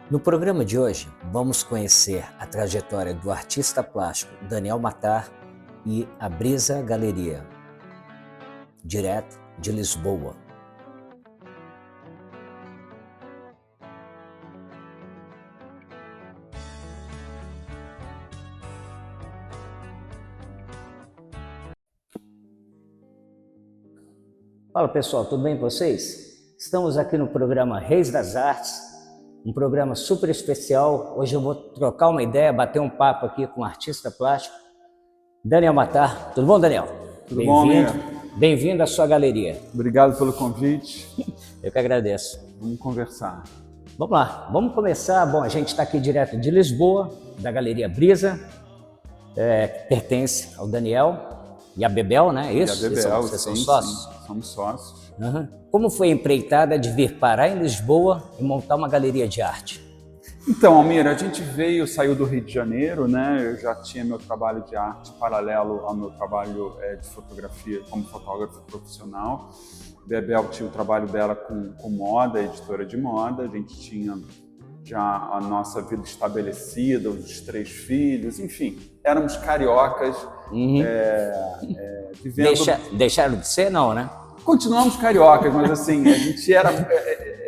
No programa de hoje, vamos conhecer a trajetória do artista plástico Daniel Matar e a Brisa Galeria, direto de Lisboa. Fala pessoal, tudo bem com vocês? Estamos aqui no programa Reis das Artes, um programa super especial. Hoje eu vou trocar uma ideia, bater um papo aqui com o artista plástico Daniel Matar. Tudo bom, Daniel? Tudo bom, amigo? Bem-vindo à sua galeria. Obrigado pelo convite. Eu que agradeço. Vamos conversar. Vamos lá, vamos começar. Bom, a gente está aqui direto de Lisboa, da Galeria Brisa, que pertence ao Daniel e a Bebel, né? Isso? E a Bebel, vocês são sim, sócios? sim, somos sócios. Uhum. Como foi a empreitada de vir parar em Lisboa e montar uma galeria de arte? Então, Almir, a gente saiu do Rio de Janeiro, né? Eu já tinha meu trabalho de arte paralelo ao meu trabalho de fotografia como fotógrafo profissional. Bebel tinha o trabalho dela com moda, editora de moda. A gente tinha já a nossa vida estabelecida, os 3 filhos, enfim, éramos cariocas, vivendo... Deixaram de ser, não, né? Continuamos cariocas, mas assim, a gente era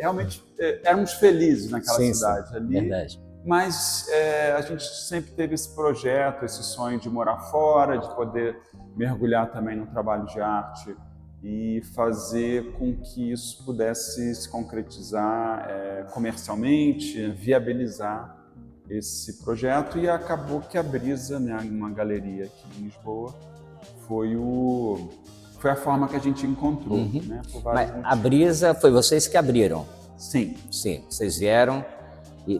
realmente éramos felizes naquela cidade ali. Verdade. Mas a gente sempre teve esse projeto, esse sonho de morar fora, de poder mergulhar também no trabalho de arte e fazer com que isso pudesse se concretizar comercialmente, viabilizar esse projeto. E acabou que a Brisa, né, uma galeria aqui em Lisboa, foi a forma que a gente encontrou. Né, por vários Mas a Brisa foi vocês que abriram? Sim. Sim, vocês vieram.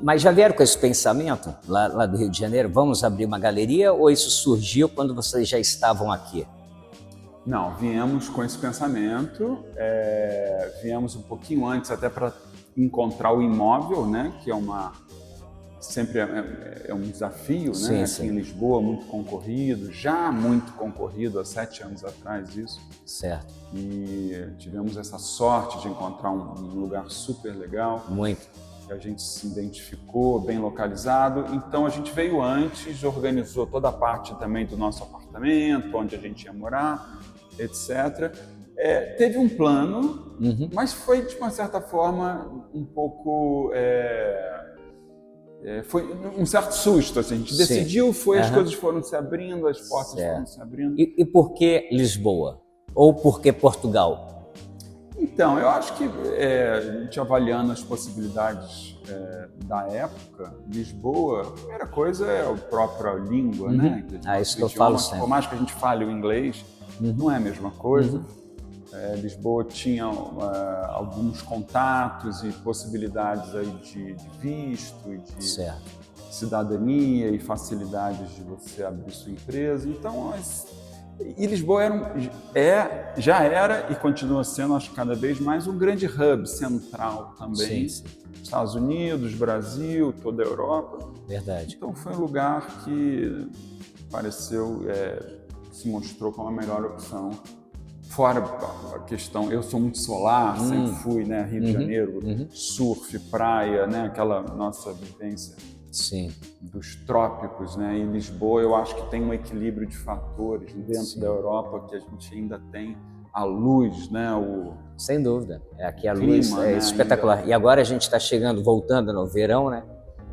Mas já vieram com esse pensamento lá do Rio de Janeiro? Vamos abrir uma galeria, ou isso surgiu quando vocês já estavam aqui? Não, viemos com esse pensamento, viemos um pouquinho antes até para encontrar o imóvel, né, que sempre é um desafio, Sim, né? sim. Aqui em Lisboa, muito concorrido, já muito concorrido, há 7 anos atrás isso. Certo. E tivemos essa sorte de encontrar um lugar super legal. Muito. Que a gente se identificou, bem localizado. Então a gente veio antes, organizou toda a parte também do nosso apartamento, onde a gente ia morar, etc. Teve um plano, mas foi de uma certa forma um pouco... foi um certo susto, assim. A gente decidiu, as coisas foram se abrindo, as portas foram se abrindo. E por que Lisboa? Ou por que Portugal? Então, eu acho que a gente avaliando as possibilidades da época, Lisboa, a primeira coisa é a própria língua, né? Isso que eu falo sempre. Por mais que a gente fale o inglês, não é a mesma coisa. Lisboa tinha alguns contatos e possibilidades aí de visto e de cidadania e facilidades de você abrir sua empresa. Então, e Lisboa já era e continua sendo, acho que cada vez mais, um grande hub central também. Sim. Estados Unidos, Brasil, toda a Europa. Verdade. Então foi um lugar que pareceu, se mostrou como a melhor opção. Fora a questão, eu sou muito solar, sempre fui, né, Rio de Janeiro, surf, praia, né, aquela nossa vivência dos trópicos, né, e Lisboa eu acho que tem um equilíbrio de fatores dentro da Europa que a gente ainda tem a luz, né, Sem dúvida, aqui a clima, luz é né, espetacular. ainda... E agora a gente está voltando no verão, né,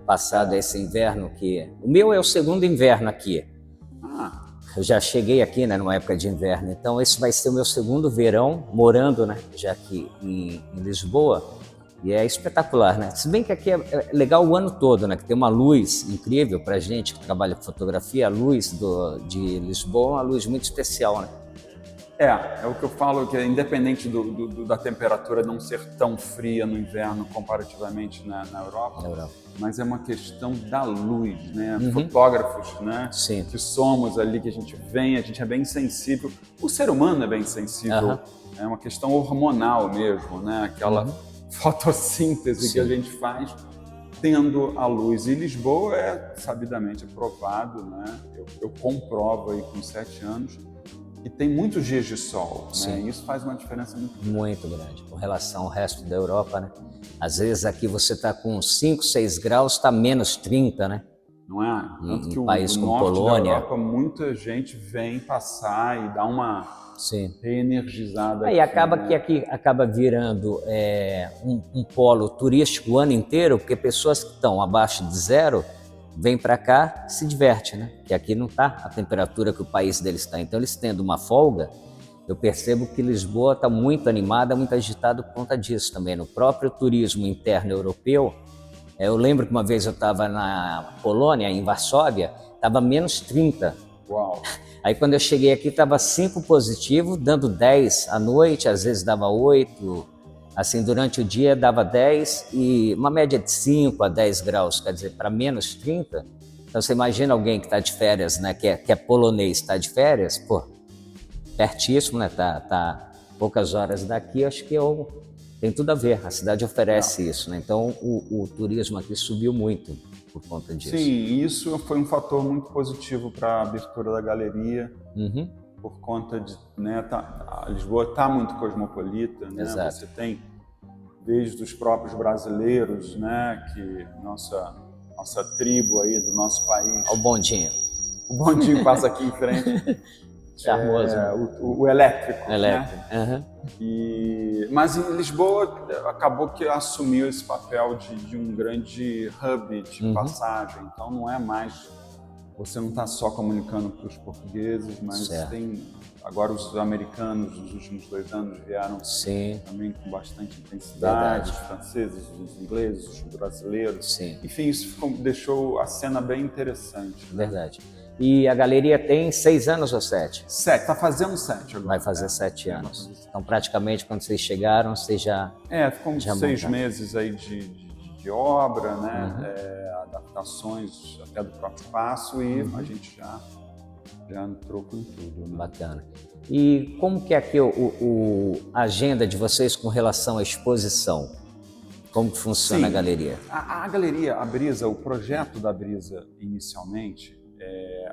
passado esse inverno que... O meu é o segundo inverno aqui. Eu já cheguei aqui, né, numa época de inverno, então esse vai ser o meu segundo verão morando, né, já aqui em Lisboa, e é espetacular, né? Se bem que aqui é legal o ano todo, né, que tem uma luz incrível pra gente que trabalha com fotografia, a luz de Lisboa é uma luz muito especial, né? É o que eu falo, que é independente da temperatura não ser tão fria no inverno comparativamente na Europa, mas é uma questão da luz, né? Fotógrafos, né? Que somos ali, que a gente é bem sensível. O ser humano é bem sensível, é uma questão hormonal mesmo, né? Aquela fotossíntese que a gente faz tendo a luz. E Lisboa sabidamente provado, né? Eu comprovo aí com 7 anos, e tem muitos dias de sol, Sim. né? Isso faz uma diferença muito grande. Muito grande, com relação ao resto da Europa, né? Às vezes aqui você está com 5, 6 graus, está menos 30, né? Não é? Tanto que Um o país como norte Polônia. da Europa, muita gente vem passar e dá uma Sim. reenergizada. E acaba né? que aqui acaba virando um polo turístico o ano inteiro, porque pessoas que estão abaixo de zero vêm para cá e se divertem, né? Porque aqui não está a temperatura que o país deles está. Então eles tendo uma folga, eu percebo que Lisboa está muito animada, muito agitada por conta disso também. No próprio turismo interno europeu, eu lembro que uma vez eu estava na Polônia, em Varsóvia, estava menos 30. Uau! Aí quando eu cheguei aqui estava 5 positivo, dando 10 à noite, às vezes dava 8, assim durante o dia dava 10 e uma média de 5 a 10 graus, quer dizer, para menos 30. Então você imagina alguém que está de férias, né, que é polonês, está de férias, pô, pertíssimo, né, tá poucas horas daqui, acho que tem tudo a ver, a cidade oferece isso, né, então o turismo aqui subiu muito por conta disso. Sim, isso foi um fator muito positivo para a abertura da galeria, por conta de, né, a Lisboa está muito cosmopolita, né? Exato. Você tem desde os próprios brasileiros, né, que nossa tribo aí do nosso país. Olha o bondinho. O bondinho passa aqui em frente. Charmoso. O elétrico. Elétrico. Né? Mas em Lisboa acabou que assumiu esse papel de um grande hub de passagem. Então não é mais, você não está só comunicando para os portugueses, mas tem agora os americanos nos últimos 2 anos vieram também com bastante intensidade, os franceses, os ingleses, os brasileiros. Sim. Enfim, isso deixou a cena bem interessante. Né? Verdade. E a galeria tem 6 anos ou 7? 7, está fazendo 7 agora. Vai fazer 7 anos. Então, praticamente, quando vocês chegaram, vocês já... ficam 6 meses aí de obra, né? Adaptações até do próprio espaço e a gente já entrou com tudo. Né? Bacana. E como que é aqui a agenda de vocês com relação à exposição? Como que funciona a galeria? A galeria, a Brisa, o projeto da Brisa, inicialmente,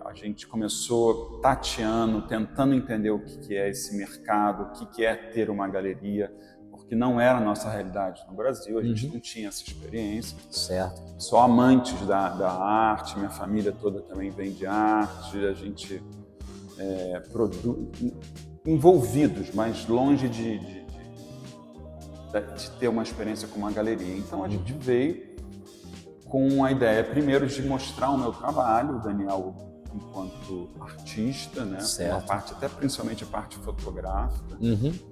a gente começou tateando, tentando entender o que é esse mercado, o que é ter uma galeria, porque não era a nossa realidade no Brasil, a gente não tinha essa experiência. Certo. Só amantes da arte, minha família toda também vem de arte, a gente envolvidos, mas longe de ter uma experiência com uma galeria. Então a gente veio com a ideia, primeiro, de mostrar o meu trabalho, o Daniel enquanto artista, né? Uma parte, até principalmente a parte fotográfica,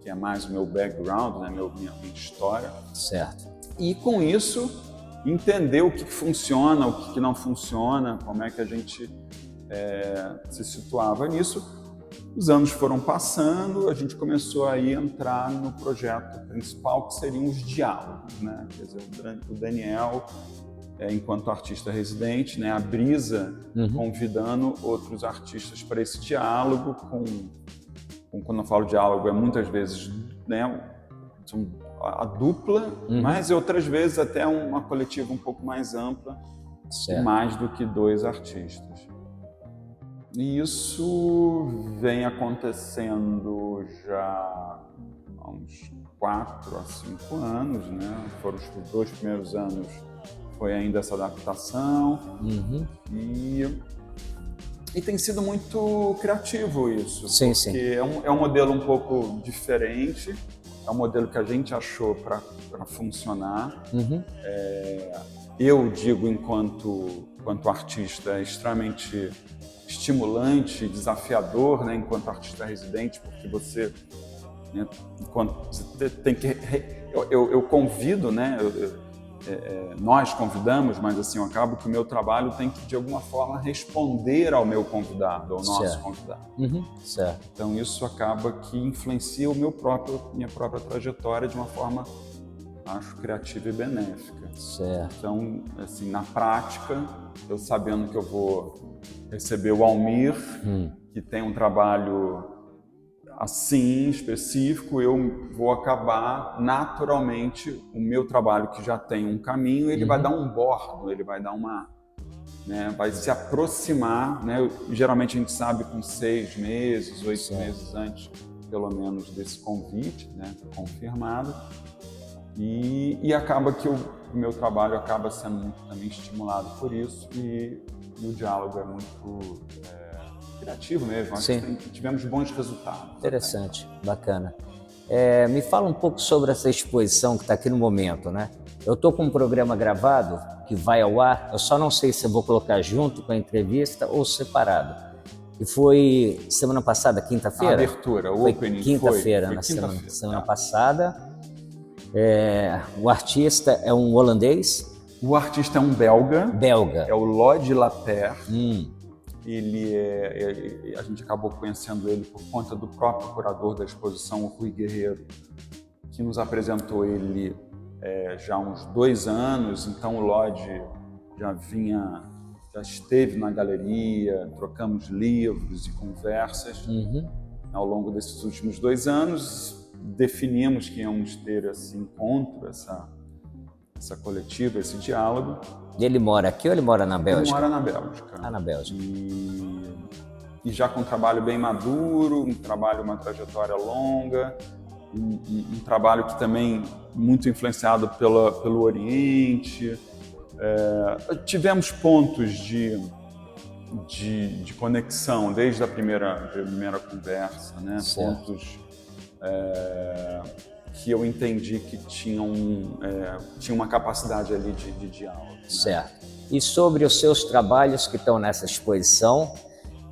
que é mais o meu background, né? Minha história. Certo. E com isso, entender o que funciona, o que não funciona, como é que a gente se situava nisso. Os anos foram passando, a gente começou a entrar no projeto principal, que seriam os diálogos, né? Quer dizer, o Daniel, enquanto artista residente, né? A Brisa convidando outros artistas para esse diálogo, quando eu falo diálogo, é muitas vezes, né, a dupla, mas outras vezes até uma coletiva um pouco mais ampla, e mais do que 2 artistas. E isso vem acontecendo já há uns 4 a 5 anos, né? Foram os 2 primeiros anos, foi ainda essa adaptação, e tem sido muito criativo isso, porque é um modelo um pouco diferente, é um modelo que a gente achou para funcionar. Eu digo, enquanto artista, é extremamente estimulante, desafiador, né, enquanto artista residente, porque você, né, você tem que... Eu convido, né, nós convidamos, mas assim, eu acabo que o meu trabalho tem que, de alguma forma, responder ao meu convidado, ao nosso convidado. Certo. Então isso acaba que influencia minha própria trajetória de uma forma, acho, criativa e benéfica. Certo. Então, assim, na prática, eu sabendo que eu vou receber o Almir, que tem um trabalho assim, específico, eu vou acabar naturalmente o meu trabalho, que já tem um caminho, ele vai dar um bordo, ele vai dar né? Vai se aproximar, né? Geralmente a gente sabe com 6 meses, 8 meses antes, pelo menos, desse convite, né? Confirmado. E acaba que o meu trabalho acaba sendo muito também estimulado por isso e o diálogo é muito criativo mesmo. Acho que tivemos bons resultados. Interessante, bacana. Me fala um pouco sobre essa exposição que está aqui no momento, né? Eu estou com um programa gravado que vai ao ar, eu só não sei se eu vou colocar junto com a entrevista ou separado. E foi semana passada, quinta-feira? A abertura, o opening. Quinta-feira, na semana passada. O artista é um holandês? O artista é um belga. Belga. É o Lode Lapère. Ele a gente acabou conhecendo ele por conta do próprio curador da exposição, o Rui Guerreiro, que nos apresentou ele já há uns 2 anos. Então o Lode já esteve na galeria, trocamos livros e conversas ao longo desses últimos 2 anos. Definimos que íamos ter esse encontro, essa coletiva, esse diálogo. E ele mora aqui ou ele mora na Bélgica? Ele mora na Bélgica. Na Bélgica. E já com um trabalho bem maduro, uma trajetória longa, um trabalho que também muito influenciado pelo Oriente. Tivemos pontos de conexão desde a primeira conversa, né? Pontos que eu entendi que tinha uma capacidade ali de diálogo. Né? Certo. E sobre os seus trabalhos que estão nessa exposição,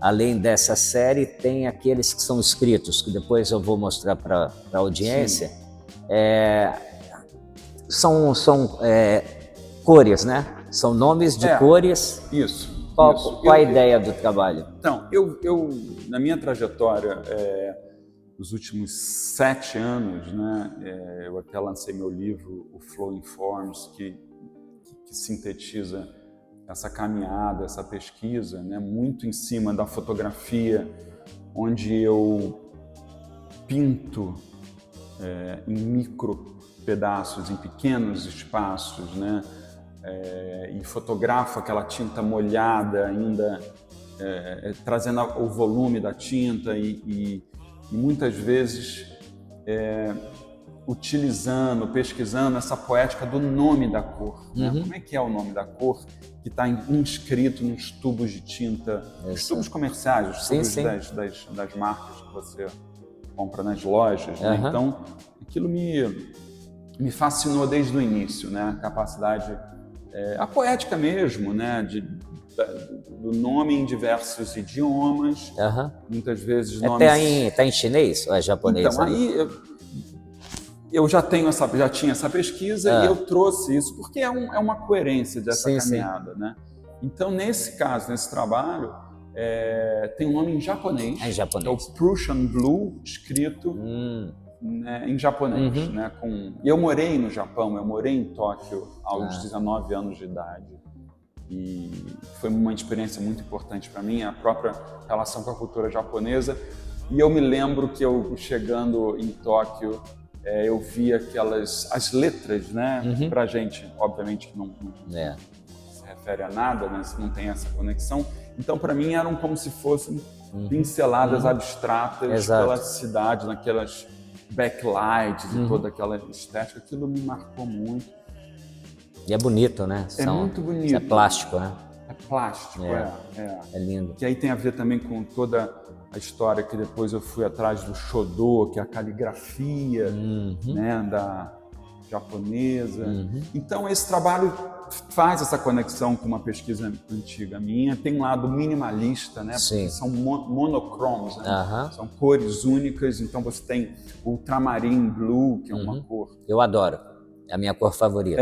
além dessa série, tem aqueles que são escritos, que depois eu vou mostrar para a audiência. São cores, né? São nomes de cores. Isso. Qual a ideia do trabalho? Então, eu na minha trajetória, nos últimos 7 anos, né, eu até lancei meu livro, o Flowing Forms, que sintetiza essa caminhada, essa pesquisa, né, muito em cima da fotografia, onde eu pinto em micro pedaços, em pequenos espaços, né, e fotografo aquela tinta molhada ainda, trazendo o volume da tinta e muitas vezes pesquisando essa poética do nome da cor. Né? Como é que é o nome da cor que está inscrito nos tubos de tinta, os tubos comerciais, os tubos das marcas que você compra nas lojas. Né? Então, aquilo me fascinou desde o início, né? A capacidade, a poética mesmo, né? Do nome em diversos idiomas, muitas vezes nomes... Tá em chinês ou é japonês? Então, aí eu já tinha essa pesquisa e eu trouxe isso, porque é uma coerência dessa caminhada, né? Então, nesse caso, nesse trabalho, tem um nome em japonês, que é o Prussian Blue, escrito né, em japonês. Né? E eu morei no Japão, eu morei em Tóquio aos 19 anos de idade. E foi uma experiência muito importante para mim, a própria relação com a cultura japonesa. E eu me lembro que eu, chegando em Tóquio, eu vi as letras, né? Pra gente, obviamente, que não se refere a nada, né? Se não tem essa conexão. Então, para mim, eram como se fossem pinceladas abstratas pela cidade, naquelas backlights e toda aquela estética. Aquilo me marcou muito. E é bonito, né? É muito bonito. É plástico, né? É plástico, É lindo. Que aí tem a ver também com toda a história que depois eu fui atrás do Shodo, que é a caligrafia né, da japonesa. Então esse trabalho faz essa conexão com uma pesquisa antiga minha. Tem um lado minimalista, né? Porque são monocromos, né? São cores únicas. Então você tem o ultramarine blue, que é uma cor... Eu adoro. É a minha cor favorita.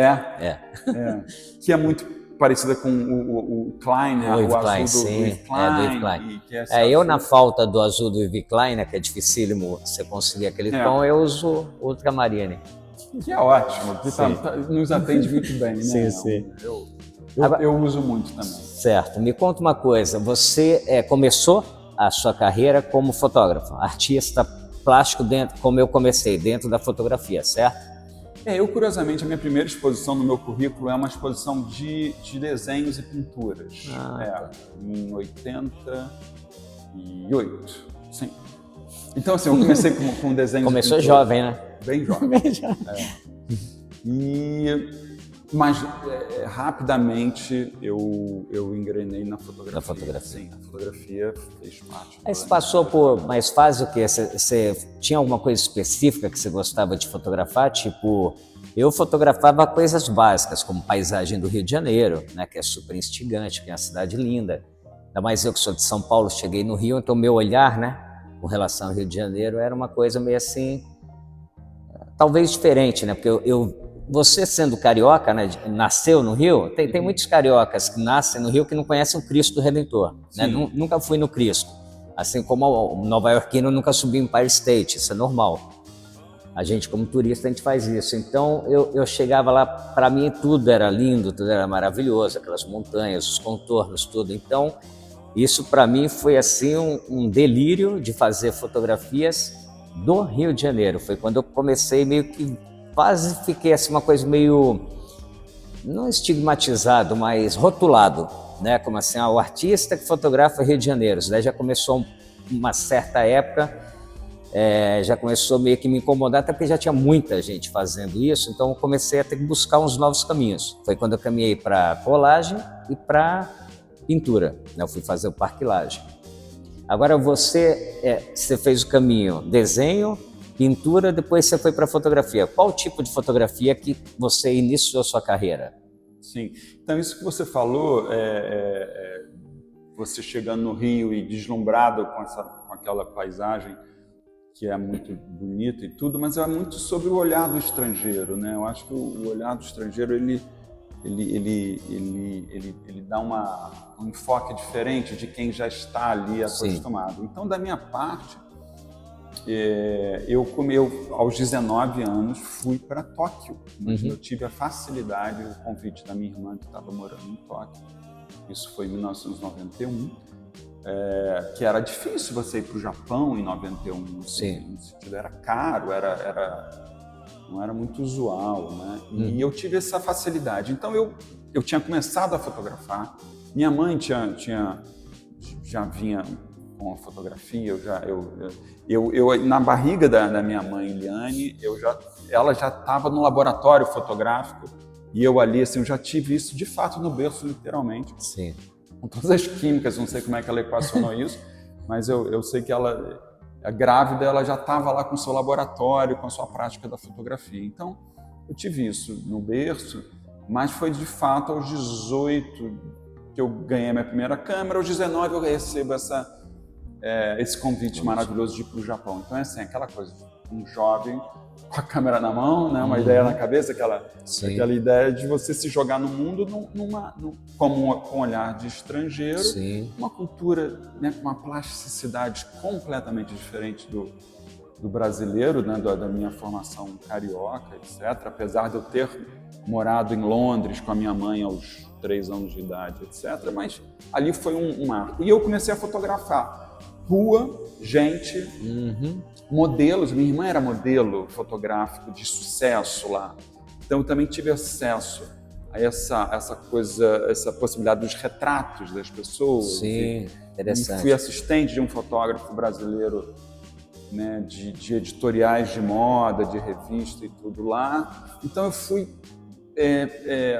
Que é muito parecida com o Klein, né? O azul do Yves Klein. Eu, na falta do azul do Yves Klein, né, que é dificílimo você conseguir aquele tom, eu uso o ultramarine. Que é ótimo, que nos atende muito bem, né? Eu uso muito também. Certo. Me conta uma coisa, você começou a sua carreira como fotógrafo, artista plástico, como eu comecei, dentro da fotografia, certo? Eu, curiosamente, a minha primeira exposição no meu currículo é uma exposição de desenhos e pinturas. Tá. Em 88, sim. Então, assim, eu comecei com desenhos Começou e pinturas. jovem, né? Bem jovem. Bem jovem. Mas rapidamente eu engrenei na fotografia. Na fotografia. Sim, a fotografia fez parte. Aí você passou por mais fase o quê? Você tinha alguma coisa específica que você gostava de fotografar? Tipo, eu fotografava coisas básicas, como paisagem do Rio de Janeiro, né, que é super instigante, que é uma cidade linda. Ainda mais eu que sou de São Paulo, cheguei no Rio, então meu olhar, né, com relação ao Rio de Janeiro era uma coisa meio assim, talvez diferente, né? Porque você sendo carioca, né, nasceu no Rio, tem muitos cariocas que nascem no Rio que não conhecem o Cristo Redentor, né? Nunca fui no Cristo, assim como o nova-iorquino nunca subiu em Empire State, isso é normal. A gente, como turista, a gente faz isso. Então, eu chegava lá, para mim tudo era lindo, tudo era maravilhoso, aquelas montanhas, os contornos, tudo. Então, isso para mim foi assim um delírio de fazer fotografias do Rio de Janeiro. Foi quando eu comecei meio que quase fiquei assim uma coisa meio, não estigmatizado, mas rotulado, né? Como assim, o artista que fotografa Rio de Janeiro. Isso daí já começou uma certa época, já começou meio que me incomodar, até porque já tinha muita gente fazendo isso, então eu comecei a ter que buscar uns novos caminhos. Foi quando eu caminhei para colagem e para pintura, né? Eu fui fazer o parquilagem. Agora você fez o caminho desenho, pintura, depois você foi para fotografia. Qual tipo de fotografia que você iniciou sua carreira? Sim, então isso que você falou, você chegando no Rio e deslumbrado com aquela paisagem que é muito bonita e tudo, mas é muito sobre o olhar do estrangeiro, né? Eu acho que o olhar do estrangeiro ele dá um enfoque diferente de quem já está ali acostumado. Sim. Então, da minha parte, eu aos 19 anos fui para Tóquio, mas eu tive a facilidade, o convite da minha irmã que estava morando em Tóquio, isso foi em 1991, que era difícil você ir para o Japão em 91, Sim. No sentido, era caro, não era muito usual, né? E eu tive essa facilidade. Então eu tinha começado a fotografar, minha mãe já vinha com a fotografia, eu na barriga da minha mãe, Eliane, ela já estava no laboratório fotográfico e eu ali, assim, eu já tive isso de fato no berço, literalmente. Sim. Com todas as químicas, não sei como é que ela equacionou isso, mas eu sei que ela, a grávida, ela já estava lá com o seu laboratório, com a sua prática da fotografia. Então, eu tive isso no berço, mas foi de fato aos 18 que eu ganhei a minha primeira câmera, aos 19 eu recebo esse convite maravilhoso de ir para o Japão. Então é assim, aquela coisa, um jovem com a câmera na mão, né, uma ideia na cabeça, aquela ideia de você se jogar no mundo com um olhar de estrangeiro, Sim. Uma cultura, né, com uma plasticidade completamente diferente do brasileiro, né, da minha formação carioca, etc. Apesar de eu ter morado em Londres com a minha mãe aos 3 anos de idade, etc. Mas ali foi um marco. E eu comecei a fotografar rua, gente, modelos. Minha irmã era modelo fotográfico de sucesso lá. Então eu também tive acesso a essa coisa, essa possibilidade dos retratos das pessoas. Sim, interessante. E fui assistente de um fotógrafo brasileiro, né, de editoriais de moda, de revista e tudo lá. Então eu fui...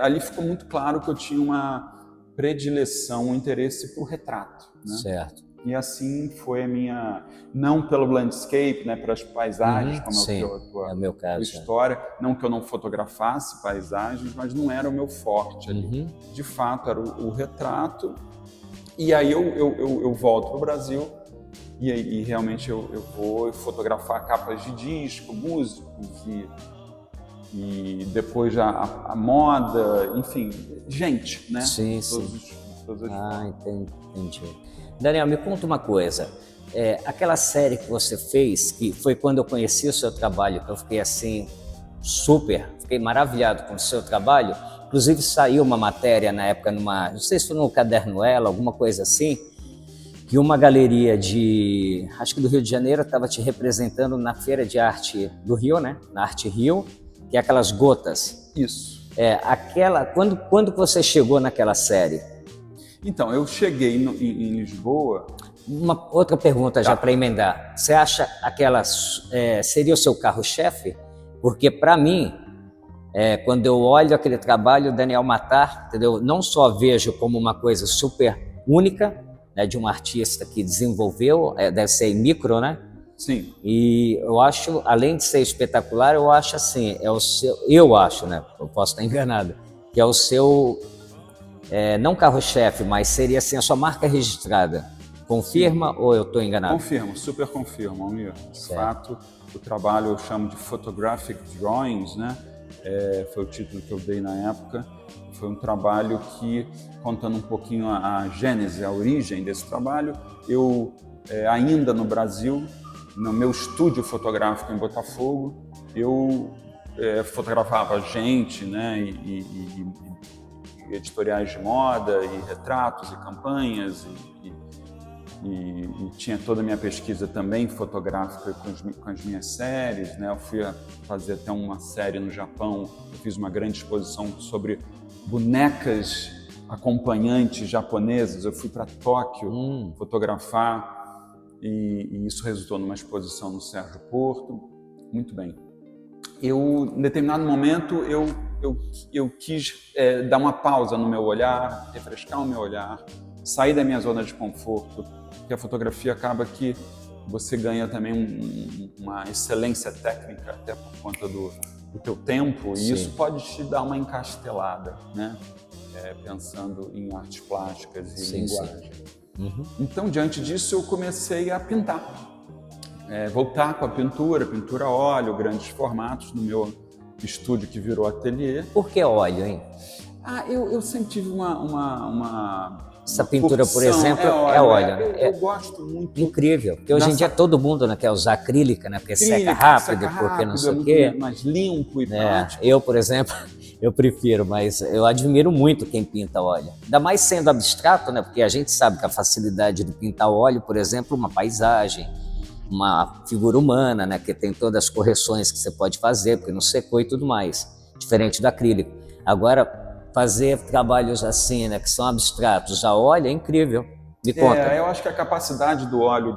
ali ficou muito claro que eu tinha uma predileção, um interesse por retrato, né? Certo. E assim foi a minha, não pelo landscape, né, para as paisagens, como é o meu caso, história, não que eu não fotografasse paisagens, mas não era o meu forte ali. De fato, era o retrato. E aí eu volto para o Brasil e realmente eu vou fotografar capas de disco, músicos e depois a moda, enfim, gente, né? Sim, entendi. Daniel, me conta uma coisa. Aquela série que você fez, que foi quando eu conheci o seu trabalho, que eu fiquei assim, fiquei maravilhado com o seu trabalho. Inclusive saiu uma matéria na época, não sei se foi no Caderno Ela, alguma coisa assim, que uma galeria acho que do Rio de Janeiro, estava te representando na Feira de Arte do Rio, né? Na Arte Rio. que é aquelas gotas. Isso. Quando você chegou naquela série? Então, eu cheguei em Lisboa... Uma outra pergunta já para emendar. Você acha aquela seria o seu carro-chefe? Porque para mim, quando eu olho aquele trabalho, Daniel Matar, entendeu? Não só vejo como uma coisa super única, né, de um artista que desenvolveu, deve ser em micro, né? Sim. E eu acho, além de ser espetacular, eu acho assim, eu acho, né? Eu posso estar enganado, que é o seu, não carro-chefe, mas seria assim a sua marca registrada. Confirma. Sim. Ou eu estou enganado? Confirmo, super confirmo, Almir. De fato, o trabalho eu chamo de Photographic Drawings, né? Foi o título que eu dei na época. Foi um trabalho que, contando um pouquinho a gênese, a origem desse trabalho, eu, ainda no Brasil, no meu estúdio fotográfico em Botafogo, eu fotografava gente, né? E editoriais de moda, e retratos, e campanhas, e tinha toda a minha pesquisa também fotográfica com as minhas séries, né? Eu fui fazer até uma série no Japão, eu fiz uma grande exposição sobre bonecas acompanhantes japonesas, eu fui para Tóquio fotografar e isso resultou numa exposição no Sérgio Porto. Muito bem. Em determinado momento, eu quis dar uma pausa no meu olhar, refrescar o meu olhar, sair da minha zona de conforto, porque a fotografia acaba que você ganha também uma excelência técnica, até por conta do teu tempo, e isso pode te dar uma encastelada, né? Pensando em artes plásticas e linguagem. Uhum. Então, diante disso, eu comecei a pintar. Voltar com a pintura a óleo, grandes formatos, no meu estúdio que virou ateliê. Por que óleo, hein? Eu sempre tive essa pintura, curtição, por exemplo, é óleo, né? Eu gosto muito. Incrível, porque hoje em dia todo mundo, né, quer usar acrílica, né? Porque seca rápido, porque não sei o quê. Mais limpo e prático. Eu, por exemplo, eu prefiro, mas eu admiro muito quem pinta óleo. Ainda mais sendo abstrato, né? Porque a gente sabe que a facilidade de pintar óleo, por exemplo, uma paisagem, uma figura humana, né? Que tem todas as correções que você pode fazer, porque não secou e tudo mais, diferente do acrílico. Agora, fazer trabalhos assim, né, que são abstratos a óleo é incrível. Me conta. Eu acho que a capacidade do óleo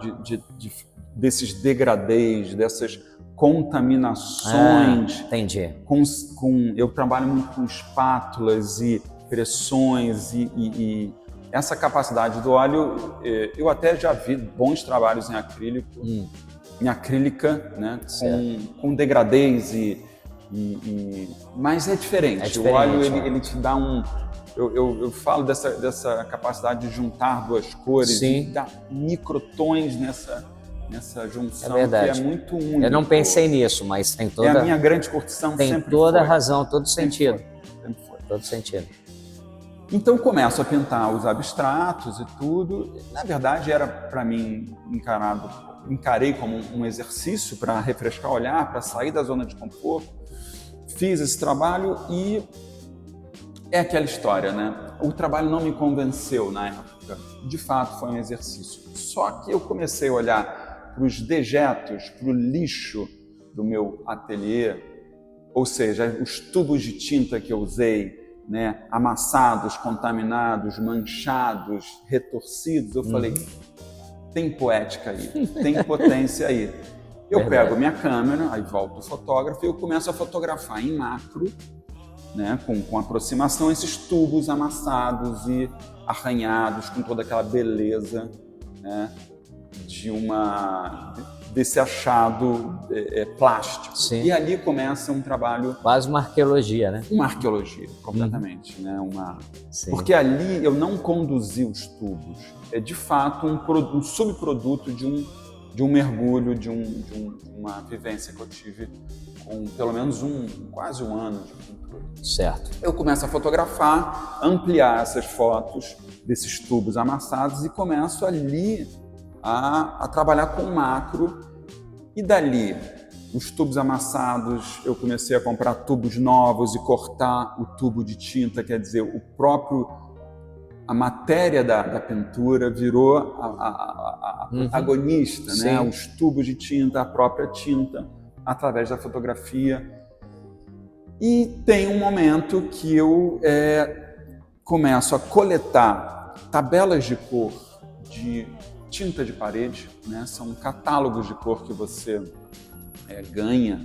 desses degradês, dessas contaminações. Entendi. Eu trabalho muito com espátulas e pressões e essa capacidade do óleo, eu até já vi bons trabalhos em acrílico, em acrílica, né, com degradês mas é diferente. O óleo ele te dá eu falo dessa capacidade de juntar duas cores e dar microtons nessa junção, que é muito único. Eu não pensei nisso, mas tem toda... É a minha grande curtição, tem sempre toda foi. a razão, todo sentido. Sempre foi. Todo sentido. Então começo a pintar os abstratos e tudo. Na verdade era para mim encarei como um exercício para refrescar o olhar, para sair da zona de conforto. Fiz esse trabalho e é aquela história, né? O trabalho não me convenceu na época. De fato, foi um exercício. Só que eu comecei a olhar para os dejetos, para o lixo do meu ateliê, ou seja, os tubos de tinta que eu usei, né? Amassados, contaminados, manchados, retorcidos. Eu falei, tem poética aí, tem potência aí. Eu pego minha câmera, aí volto o fotógrafo e eu começo a fotografar em macro, né, com aproximação, esses tubos amassados e arranhados, com toda aquela beleza, né, desse achado plástico. Sim. E ali começa um trabalho... Quase uma arqueologia, né? Uma arqueologia, completamente. Né? Porque ali eu não conduzi os tubos. É, de fato, um subproduto de um mergulho, de uma vivência que eu tive com pelo menos quase um ano de pintura. Certo. Eu começo a fotografar, ampliar essas fotos desses tubos amassados e começo ali a trabalhar com macro. E dali, os tubos amassados, eu comecei a comprar tubos novos e cortar o tubo de tinta, quer dizer, a matéria da pintura virou a protagonista, né? Os tubos de tinta, a própria tinta, através da fotografia. E tem um momento que eu começo a coletar tabelas de cor de tinta de parede, né? São catálogos de cor que você ganha.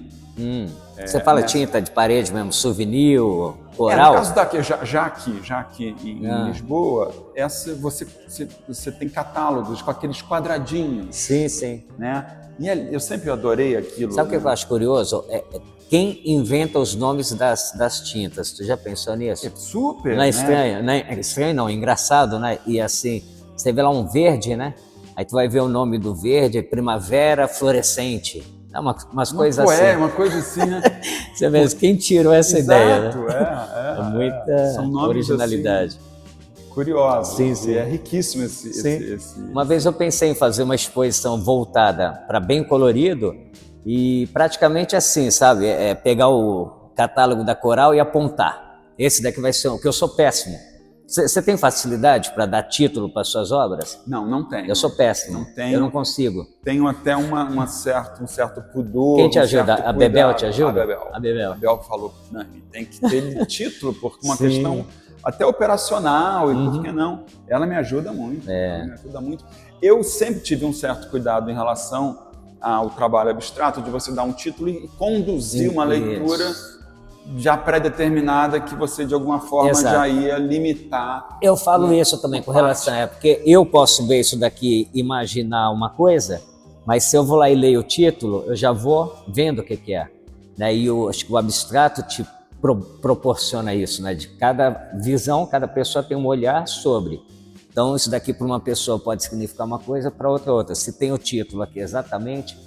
Você fala tinta de parede mesmo, souvenir, No coral? caso daqui, já aqui em Lisboa, você tem catálogos com aqueles quadradinhos. Sim, sim. Né? E eu sempre adorei aquilo. Sabe o que eu acho curioso? Quem inventa os nomes das tintas. Tu já pensou nisso? É super, Não é né? estranho? Não é estranho, não, é engraçado, né? E assim, você vê lá um verde, né? Aí tu vai ver o nome do verde, Primavera Florescente. É umas coisas assim. Uma coisa assim, né? Você vê, quem tirou essa ideia, né? Exato, É muita São nomes, originalidade. assim, curiosos. Sim, sim. E é riquíssimo esse... Uma vez eu pensei em fazer uma exposição voltada para bem colorido e praticamente assim, sabe? Pegar o catálogo da Coral e apontar. Esse daqui vai ser o que eu sou péssimo. Você tem facilidade para dar título para suas obras? Não tenho. Eu sou péssimo. Não tenho. Eu não consigo. Tenho até um certo pudor. Quem te ajuda? A Bebel te ajuda? A Bebel falou, não, tem que ter título, porque uma questão até operacional, e por que não? Ela me ajuda muito. Ela me ajuda muito. Eu sempre tive um certo cuidado em relação ao trabalho abstrato, de você dar um título e conduzir uma leitura já pré-determinada que você, de alguma forma, já ia limitar. Eu falo isso também com relação porque eu posso ver isso daqui e imaginar uma coisa, mas se eu vou lá e leio o título, eu já vou vendo o que é. Né? E acho que o abstrato te proporciona isso, né? De cada visão, cada pessoa tem um olhar sobre. Então, isso daqui para uma pessoa pode significar uma coisa, para outra. Se tem o título aqui exatamente...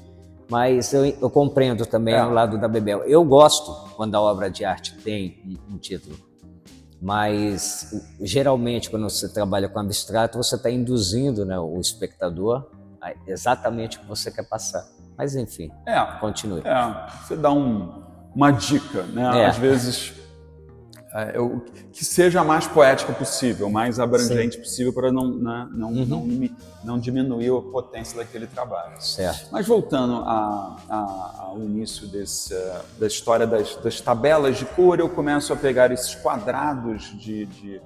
Mas eu compreendo também o lado da Bebel. Eu gosto quando a obra de arte tem um título, mas geralmente quando você trabalha com abstrato, você está induzindo, né, o espectador a exatamente o que você quer passar. Mas enfim, continue. Você dá uma dica, né? Às vezes que seja a mais poética possível, mais abrangente possível, para não diminuir a potência daquele trabalho. Certo. Mas voltando ao início da história das tabelas de cor, eu começo a pegar esses quadrados de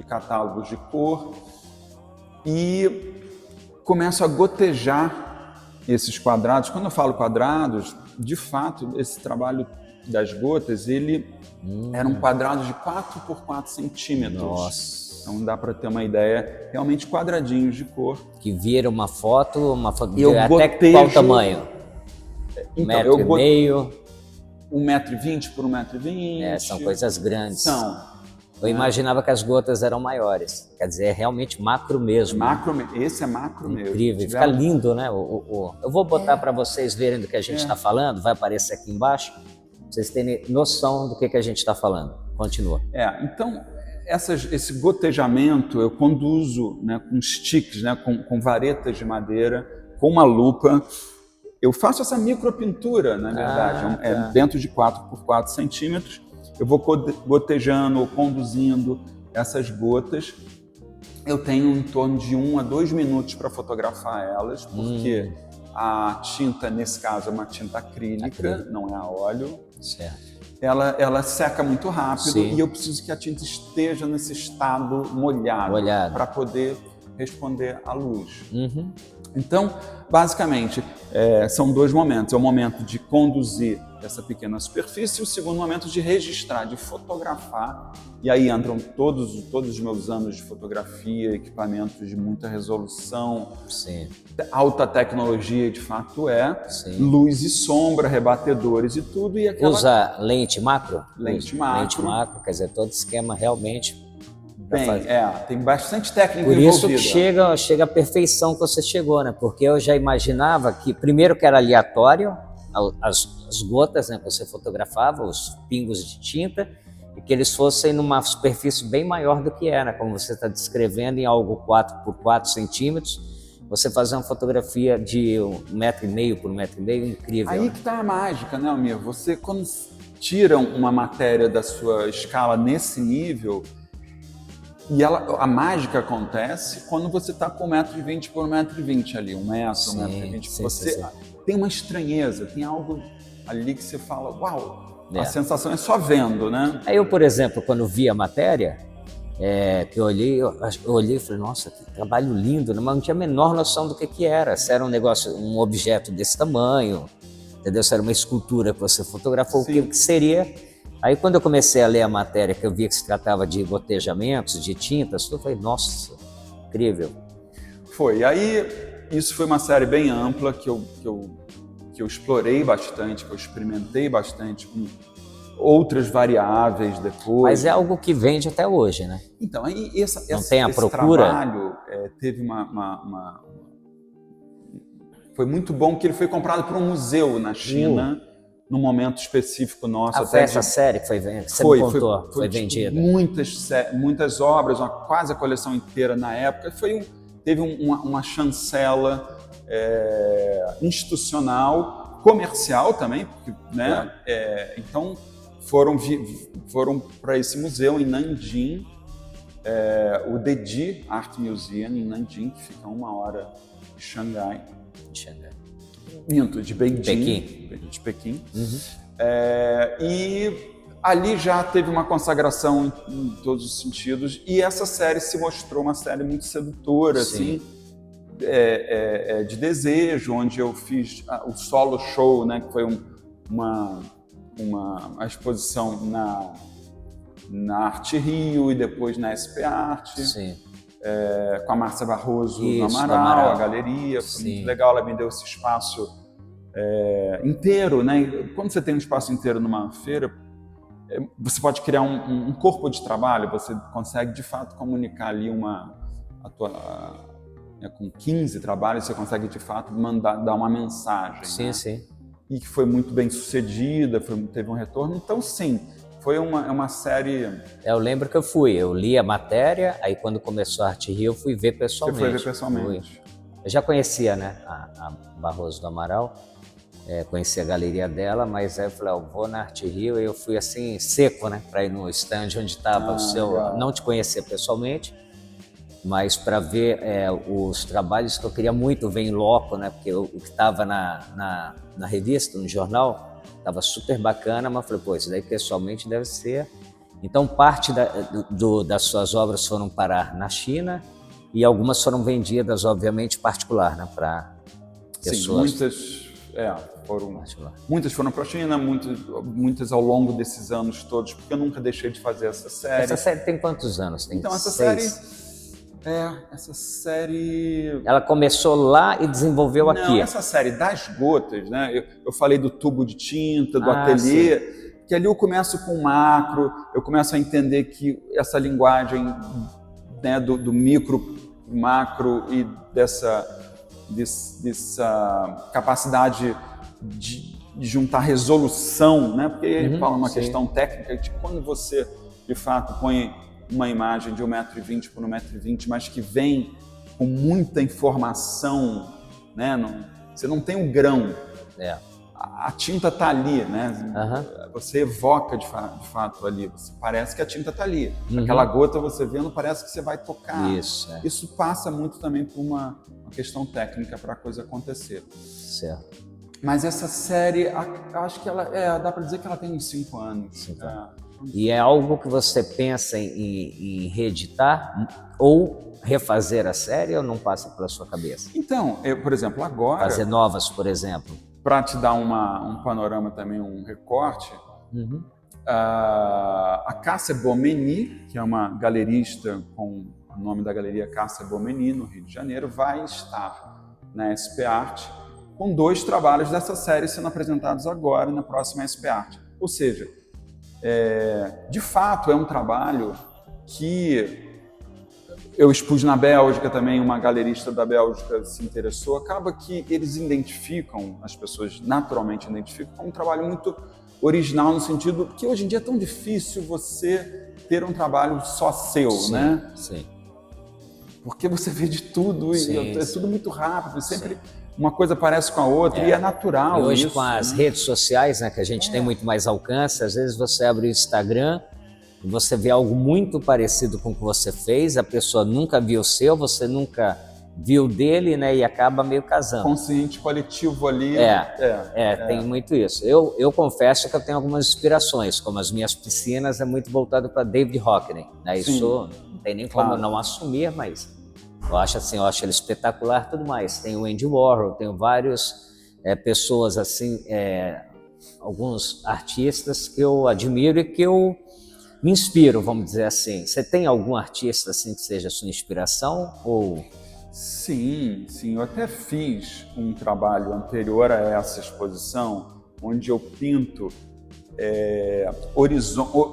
catálogos de cor e começo a gotejar esses quadrados. Quando eu falo quadrados, de fato, esse trabalho das gotas, ele era um quadrado de 4 por 4 centímetros. Nossa. Então dá para ter uma ideia, realmente quadradinhos de cor. Que vira uma foto eu até qual tamanho? Então, 1,5 m? 1,20 m por 1,20 m. São coisas grandes. São. Eu imaginava que as gotas eram maiores. Quer dizer, é realmente macro mesmo. Esse é macro mesmo. Incrível, fica lindo, né? Eu vou botar para vocês verem do que a gente está falando, vai aparecer aqui embaixo. Vocês terem noção do que a gente está falando. Continua. Então, esse gotejamento eu conduzo, né, com sticks, né, com varetas de madeira, com uma lupa. Eu faço essa micropintura, na verdade, dentro de 4 por 4 centímetros. Eu vou gotejando ou conduzindo essas gotas. Eu tenho em torno de 1 a 2 minutos para fotografar elas, porque a tinta, nesse caso, é uma tinta acrílica, não é a óleo. Certo. Ela seca muito rápido e eu preciso que a tinta esteja nesse estado molhado. Para poder responder à luz. Então, basicamente, são dois momentos. É o momento de conduzir essa pequena superfície e o segundo momento de registrar, de fotografar. E aí entram todos os meus anos de fotografia, equipamentos de muita resolução, alta tecnologia, de fato luz e sombra, rebatedores e tudo. E usa lente macro? Lente macro. Lente macro, quer dizer, todo esquema realmente... tem bastante técnica envolvida. Por isso que chega a perfeição que você chegou, né? Porque eu já imaginava que, primeiro, que era aleatório, as gotas, né, que você fotografava, os pingos de tinta, e que eles fossem numa superfície bem maior do que era, como você está descrevendo, em algo 4 por 4 centímetros, você fazer uma fotografia de 1,5 m por 1,5 m, incrível. Aí que está a mágica, né, Almir? Você, quando tira uma matéria da sua escala nesse nível, e a mágica acontece quando você está com 1,20 m por 1,20 m ali, 1 metro, 1,20 m. Você tem uma estranheza, tem algo ali que você fala, uau, A sensação é só vendo, né? Aí eu, por exemplo, quando vi a matéria, que eu olhei e falei, nossa, que trabalho lindo, né? Mas não tinha a menor noção do que era. Se era um negócio, um objeto desse tamanho, entendeu? Se era uma escultura que você fotografou, o que seria. Aí quando eu comecei a ler a matéria, que eu vi que se tratava de gotejamentos, de tintas, eu falei, nossa, incrível. Foi. Aí isso foi uma série bem ampla que eu explorei bastante, que eu experimentei bastante com outras variáveis depois. Mas é algo que vende até hoje, né? Então, aí não tem a procura. Esse trabalho teve foi muito bom que ele foi comprado por um museu na China, num momento específico nosso. Foi essa série que foi vendida? Você me contou, foi vendida? Muitas obras, quase a coleção inteira na época. Teve uma chancela institucional, comercial também, porque, né? Então foram para esse museu em Nanjing, o Dedi Art Museum em Nanjing, que fica a 1 hora de Xangai. De Beijing, de Pequim. E ali já teve uma consagração em todos os sentidos, e essa série se mostrou uma série muito sedutora, assim, de desejo, onde eu fiz o solo show, né, que foi uma exposição na Arte Rio e depois na SP Arte. Com a Márcia Barroso do Amaral, a galeria. Foi muito legal, ela me deu esse espaço inteiro, né? Quando você tem um espaço inteiro numa feira, você pode criar um corpo de trabalho, você consegue de fato comunicar ali com 15 trabalhos, você consegue de fato dar uma mensagem. Sim. E que foi muito bem sucedida, teve um retorno. Então, sim, foi uma série... Eu lembro que eu li a matéria, aí quando começou a Arte Rio, eu fui ver pessoalmente. Você foi ver pessoalmente. Eu já conhecia, né, a Barroso do Amaral, conhecia a galeria dela, mas aí eu falei, eu vou na Arte Rio, e eu fui assim, seco, né, para ir no stand onde estava o seu... Legal. Não te conhecia pessoalmente, mas para ver os trabalhos que eu queria muito ver em loco, né, porque o que estava na revista, no jornal... Estava super bacana, mas falei, pô, isso daí pessoalmente deve ser... Então, parte das suas obras foram parar na China e algumas foram vendidas, obviamente, particular, né, para pessoas... Sim, muitas foram para a China, muitas ao longo desses anos todos, porque eu nunca deixei de fazer essa série. Essa série tem quantos anos? Tem então, essa 6? série... Ela começou lá e desenvolveu aqui. Não, essa série das gotas, né? Eu falei do tubo de tinta, do ateliê, que ali eu começo com macro, eu começo a entender que essa linguagem, né, do micro, macro e dessa capacidade de juntar resolução, né? Porque ele fala uma questão técnica de quando você, de fato, põe uma imagem de 1,20 m por 1,20 m, mas que vem com muita informação, né? Você não tem um grão. A tinta está ali, né? Você evoca de fato ali. Parece que a tinta está ali. Aquela gota você vendo, parece que você vai tocar. Isso passa muito também por uma questão técnica para a coisa acontecer. Certo. Mas essa série, acho que ela dá para dizer que ela tem uns 5 anos. 5 anos. E é algo que você pensa em reeditar ou refazer a série ou não passa pela sua cabeça? Então, por exemplo, agora... Fazer novas, por exemplo? Para te dar um panorama também, um recorte, a Cássia Bomeni, que é uma galerista com o nome da galeria Cássia Bomeni, no Rio de Janeiro, vai estar na SP Arte com 2 trabalhos dessa série sendo apresentados agora na próxima SP Arte. Ou seja, de fato é um trabalho que eu expus na Bélgica também, uma galerista da Bélgica se interessou. Acaba que eles identificam, as pessoas naturalmente identificam, como um trabalho muito original no sentido que hoje em dia é tão difícil você ter um trabalho só seu, né? Sim. Porque você vê de tudo e é tudo muito rápido, sempre uma coisa parece com a outra e é natural. E hoje isso, com as redes sociais, né, que a gente tem muito mais alcance, às vezes você abre o Instagram e você vê algo muito parecido com o que você fez, a pessoa nunca viu o seu, você nunca viu dele, né, e acaba meio casando. Consciente coletivo ali. Tem muito isso. Eu confesso que eu tenho algumas inspirações, como as minhas piscinas é muito voltado para David Hockney, né? Isso não tem nem como eu não assumir, mas eu acho ele espetacular, tudo mais. Tem o Andy Warhol, tenho vários pessoas assim, alguns artistas que eu admiro e que eu me inspiro, vamos dizer assim. Você tem algum artista assim que seja a sua inspiração ou? Sim, eu até fiz um trabalho anterior a essa exposição, onde eu pinto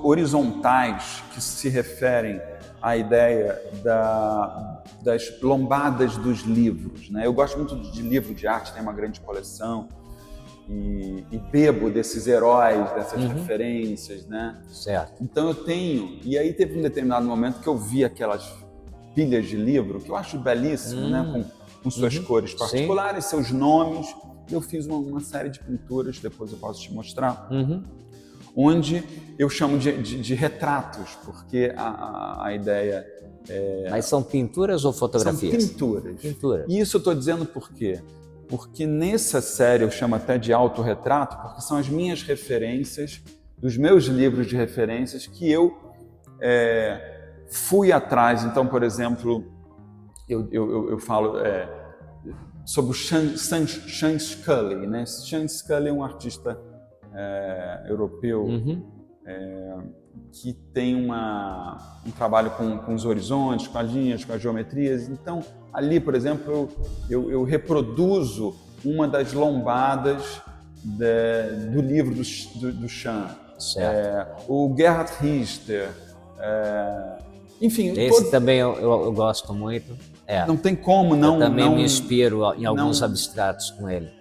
horizontais que se referem à ideia das lombadas dos livros, né? Eu gosto muito de livro de arte, tem uma grande coleção, e bebo desses heróis, dessas referências, né? Certo. Então eu tenho, e aí teve um determinado momento que eu vi aquelas pilhas de livro, que eu acho belíssimo, né? Com suas cores particulares, seus nomes. Eu fiz uma série de pinturas, depois eu posso te mostrar, onde eu chamo de retratos, porque a ideia é... Mas são pinturas ou fotografias? São pinturas. E isso eu estou dizendo por quê? Porque nessa série eu chamo até de autorretrato, porque são as minhas referências, dos meus livros de referências que eu fui atrás. Então, por exemplo, eu falo sobre o Sean Scully, né? Sean Scully é um artista europeu que tem um trabalho com os horizontes, com as linhas, com as geometrias. Então, ali, por exemplo, eu reproduzo uma das lombadas do livro do Sean. O Gerhard Richter, enfim... Esse também eu gosto muito. Não tem como não... Eu também me inspiro em alguns abstratos com ele.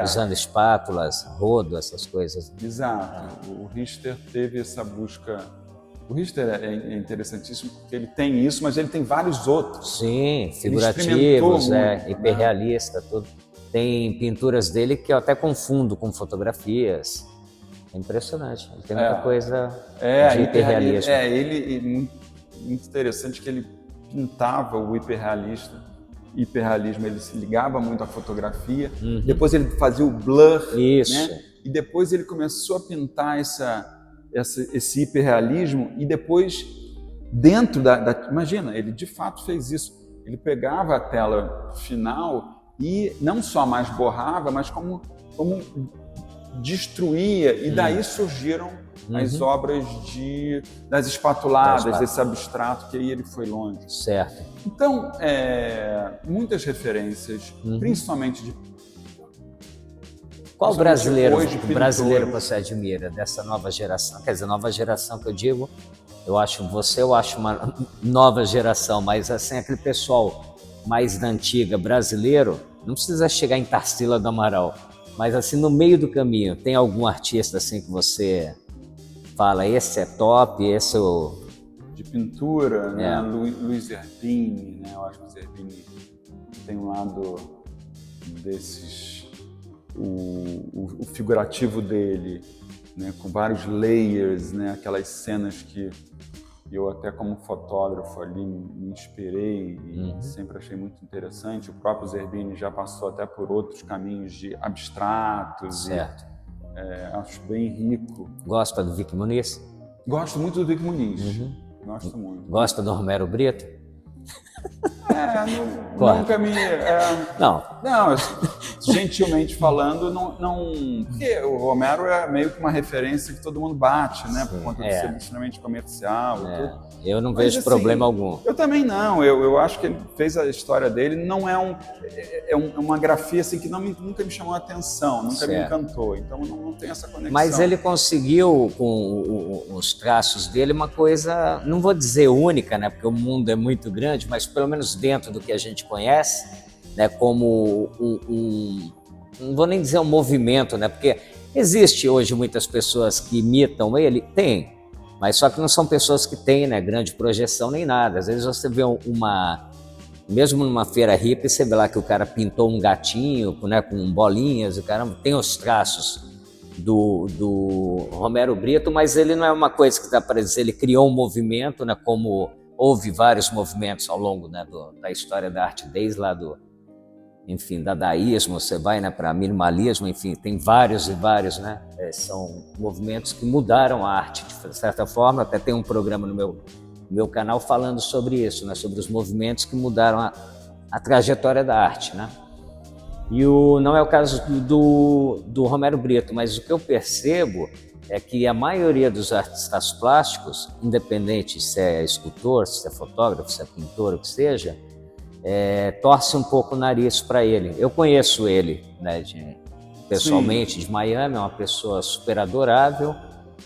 Usando espátulas, rodo, essas coisas. Exato. O Richter teve essa busca... O Richter é interessantíssimo porque ele tem isso, mas ele tem vários outros. Sim, figurativos, hiperrealista, tudo. Tem pinturas dele que eu até confundo com fotografias. É impressionante. Ele tem muita coisa de hiperrealismo. Ele muito interessante que ele pintava o hiperrealismo, ele se ligava muito à fotografia, depois ele fazia o blur, né? E depois ele começou a pintar esse hiperrealismo, e depois dentro imagina, ele de fato fez isso, ele pegava a tela final e não só mais borrava, mas como destruía, e daí surgiram as obras das espatuladas, desse abstrato, que aí ele foi longe. Certo. Então, muitas referências, principalmente de... Qual brasileiro você admira dessa nova geração? Quer dizer, nova geração que eu digo, eu acho uma nova geração, mas assim, aquele pessoal mais da antiga, brasileiro, não precisa chegar em Tarsila do Amaral, mas assim, no meio do caminho, tem algum artista assim que você fala, esse é top, esse é o... De pintura, né? Luiz Zerbini, né? Eu acho que o Zerbini tem um lado desses... O figurativo dele, né? Com vários layers, né? Aquelas cenas que eu até como fotógrafo ali me inspirei e sempre achei muito interessante. O próprio Zerbini já passou até por outros caminhos de abstratos. Certo. Acho bem rico. Gosta do Vic Muniz? Gosto muito do Vic Muniz. Gosto muito. Gosta do Romero Brito? Nunca me... Não, gentilmente falando, não... Porque o Romero é meio que uma referência que todo mundo bate, né? Por conta de ser extremamente comercial e tudo. Eu não vejo problema algum. Eu também não. Eu acho que ele fez a história dele. Não é uma grafia assim que nunca me chamou a atenção, nunca me encantou. Então não tem essa conexão. Mas ele conseguiu, com os traços dele, uma coisa, não vou dizer única, né? Porque o mundo é muito grande, mas pelo menos dentro do que a gente conhece, né? Como não vou nem dizer um movimento, né? Porque existe hoje muitas pessoas que imitam ele, tem. Mas só que não são pessoas que têm, né, grande projeção nem nada. Às vezes você vê mesmo numa feira hippie, você vê lá que o cara pintou um gatinho, né, com bolinhas, o cara tem os traços do Romero Brito, mas ele não é uma coisa que dá para dizer, ele criou um movimento, né, como houve vários movimentos ao longo, né, da história da arte, desde lá enfim, dadaísmo, você vai, né, para minimalismo, enfim, tem vários e vários, né, são movimentos que mudaram a arte, de certa forma. Até tem um programa no meu canal falando sobre isso, né, sobre os movimentos que mudaram a trajetória da arte, né. E não é o caso do Romero Brito, mas o que eu percebo é que a maioria dos artistas plásticos, independente se é escultor, se é fotógrafo, se é pintor, o que seja, torce um pouco o nariz para ele. Eu conheço ele, né, pessoalmente, de Miami, é uma pessoa super adorável.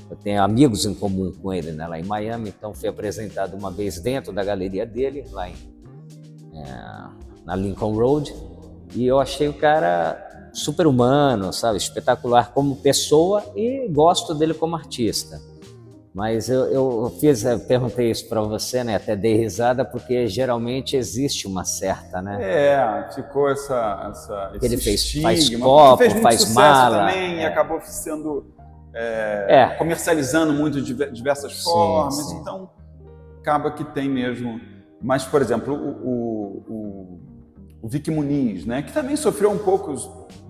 Eu tenho amigos em comum com ele, né, lá em Miami, então fui apresentado uma vez dentro da galeria dele, lá na Lincoln Road, e eu achei o cara super humano, sabe, espetacular como pessoa, e gosto dele como artista. Mas eu perguntei isso para você, né? Até dei risada, porque geralmente existe uma certa, né? Ficou esse ele estigma. Faz copo, fez muito faz sucesso mala. também, e acabou sendo comercializando muito de diversas formas. Sim. Então, acaba que tem mesmo. Mas, por exemplo, o Vic Muniz, né? Que também sofreu um pouco,